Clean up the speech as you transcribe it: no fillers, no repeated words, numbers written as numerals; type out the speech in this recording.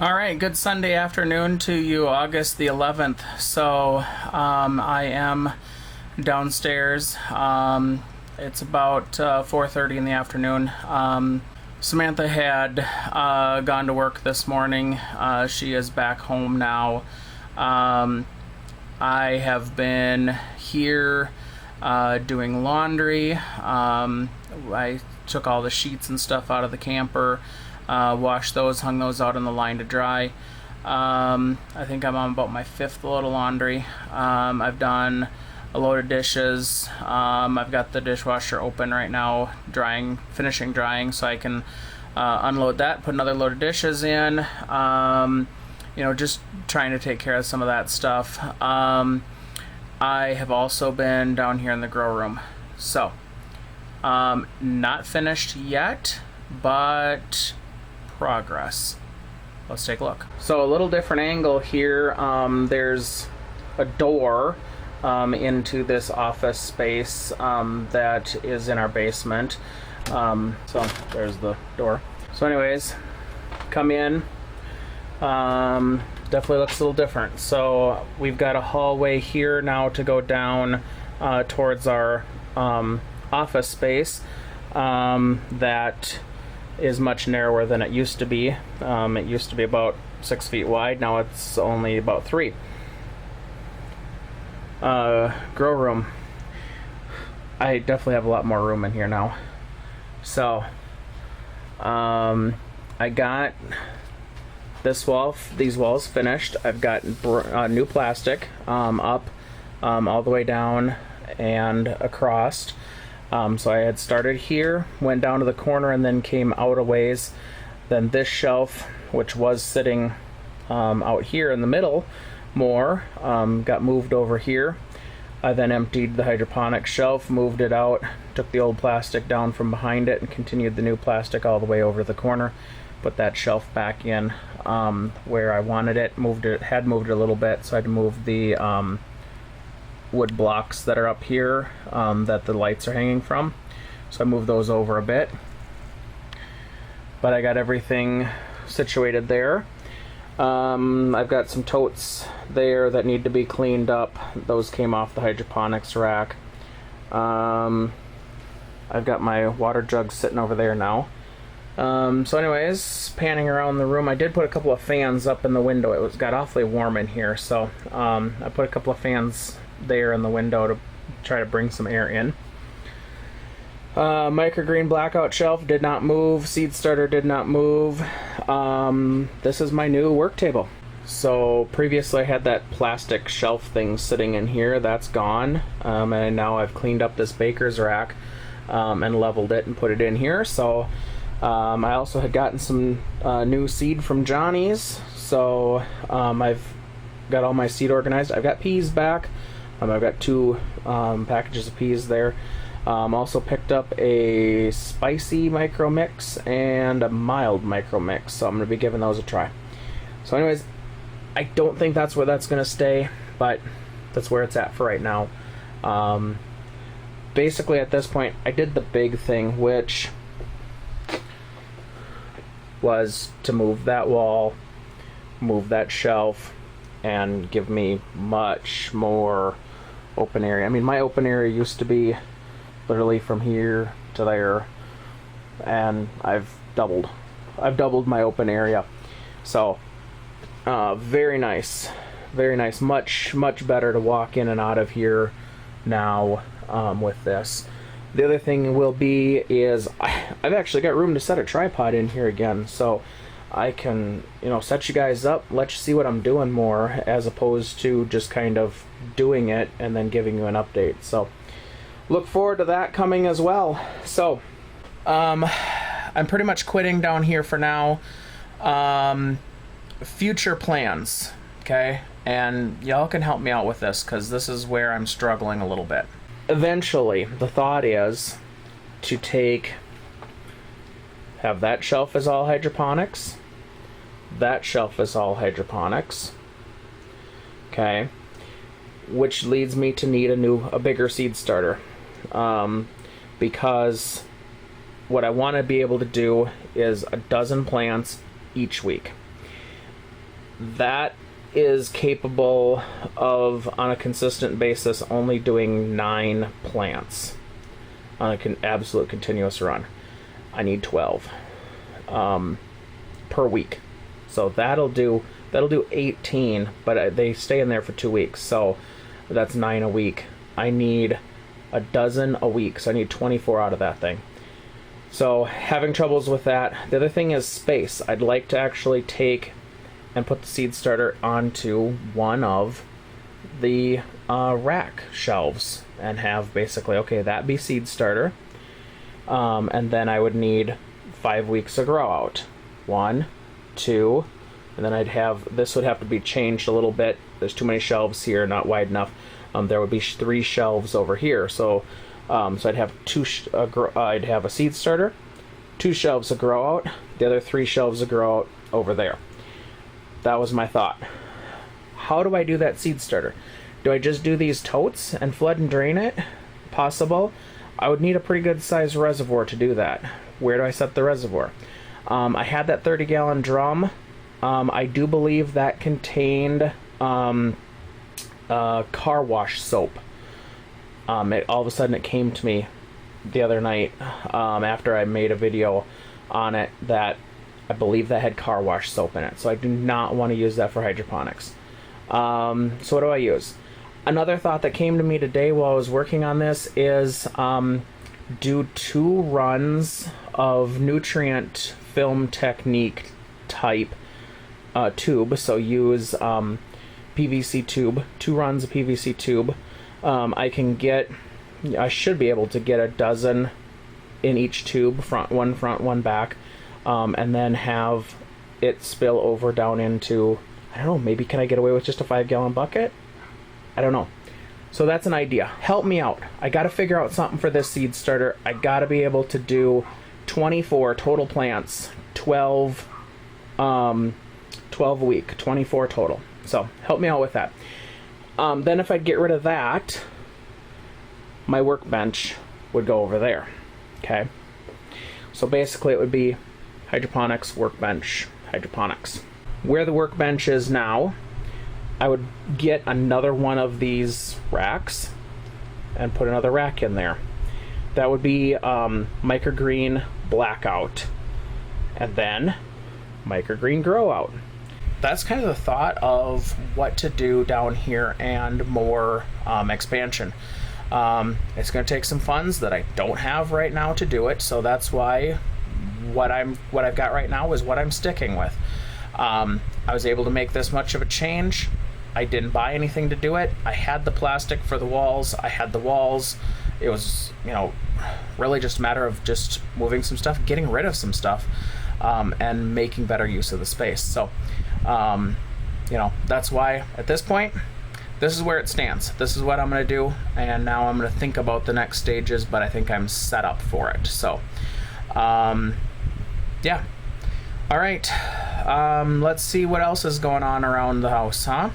All right, good Sunday afternoon to you, August the 11th. So I am downstairs. It's about 4:30 in the afternoon. Samantha had gone to work this morning. She is back home now. I have been here doing laundry. I took all the sheets and stuff out of the camper. Washed those, hung those out on the line to dry. I think I'm on about my 5th load of laundry. I've done a load of dishes. I've got the dishwasher open right now, finishing drying, so I can unload that, put another load of dishes in. Just trying to take care of some of that stuff. I have also been down here in the grow room. So, not finished yet, but progress. Let's take a look. So a little different angle here. There's a door into this office space that is in our basement. So there's the door. So anyways, come in. Definitely looks a little different. So we've got a hallway here now to go down towards our office space that is much narrower than it used to be. It used to be about 6 feet wide. Now it's only about 3. Grow room. I definitely have a lot more room in here now. So, I got these walls finished. I've got new plastic up all the way down and across. So I had started here, went down to the corner, and then came out a ways. Then this shelf, which was sitting out here in the middle more, got moved over here. I then emptied the hydroponic shelf, moved it out, took the old plastic down from behind it, and continued the new plastic all the way over to the corner. Put that shelf back in where I wanted it. Had moved it a little bit, so I had to move the wood blocks that are up here that the lights are hanging from. So I moved those over a bit. But I got everything situated there. I've got some totes there that need to be cleaned up. Those came off the hydroponics rack. I've got my water jug sitting over there now. So anyways, panning around the room, I did put a couple of fans up in the window. It got awfully warm in here, so I put a couple of fans there in the window to try to bring some air in. Microgreen blackout shelf did not move. Seed starter did not move. This is my new work table. So previously I had that plastic shelf thing sitting in here. That's gone. And now I've cleaned up this baker's rack and leveled it and put it in here. So I also had gotten some new seed from Johnny's. So I've got all my seed organized. I've got peas back. I've got 2 packages of peas there. Also picked up a spicy micro mix and a mild micro mix, so I'm going to be giving those a try. So anyways, I don't think that's where that's going to stay, but that's where it's at for right now. Basically at this point, I did the big thing, which was to move that wall, move that shelf, and give me much more open area. I mean, my open area used to be literally from here to there, and I've doubled my open area. So very nice, much better to walk in and out of here now with this. The other thing will be is I've actually got room to set a tripod in here again, so I can, set you guys up, let you see what I'm doing more, as opposed to just kind of doing it and then giving you an update. So look forward to that coming as well. So I'm pretty much quitting down here for now. Future plans, okay? And y'all can help me out with this, because this is where I'm struggling a little bit. Eventually, the thought is to have that shelf as all hydroponics, that shelf is all hydroponics, okay, which leads me to need a bigger seed starter, because what I want to be able to do is a dozen plants each week. that is capable of, on a consistent basis, only doing 9 plants on an absolute continuous run. I need 12 per week, so that'll do 18, but they stay in there for 2 weeks, so that's 9 a week. I need a dozen a week, so I need 24 out of that thing. So having troubles with that. The other thing is space. I'd like to actually take and put the seed starter onto one of the rack shelves and have basically, okay, that be seed starter, and then I would need 5 weeks of grow out. 1, 2, and then I'd have, this would have to be changed a little bit. There's too many shelves here, not wide enough. There would be 3 shelves over here, so I'd have I'd have a seed starter, 2 shelves of grow out, the other 3 shelves of grow out over there. That was my thought. How do I do that seed starter? Do I just do these totes and flood and drain it? Possible. I would need a pretty good sized reservoir to do that. Where do I set the reservoir? I had that 30-gallon drum. I do believe that contained car wash soap. All of a sudden it came to me the other night after I made a video on it that I believe that had car wash soap in it. So I do not want to use that for hydroponics. So what do I use? Another thought that came to me today while I was working on this is do 2 runs of nutrient film technique type tube. So use PVC tube, 2 runs of PVC tube. I should be able to get a dozen in each tube, front, one back, and then have it spill over down into, I don't know, maybe can I get away with just a 5-gallon bucket? I don't know. So that's an idea. Help me out. I got to figure out something for this seed starter. I got to be able to do 24 total plants, 12 a week, 24 total. So help me out with that. Then if I'd get rid of that, my workbench would go over there. Okay. So basically it would be hydroponics, workbench, hydroponics. Where the workbench is now, I would get another one of these racks and put another rack in there. That would be microgreen blackout, and then microgreen grow out. That's kind of the thought of what to do down here and more expansion. It's going to take some funds that I don't have right now to do it, so that's why what I've got right now is what I'm sticking with. I was able to make this much of a change. I didn't buy anything to do it. I had the plastic for the walls. I had the walls. It was, really just a matter of just moving some stuff, getting rid of some stuff, and making better use of the space. So, that's why at this point, this is where it stands. This is what I'm going to do, and now I'm going to think about the next stages, but I think I'm set up for it. So, yeah. All right. Let's see what else is going on around the house, huh?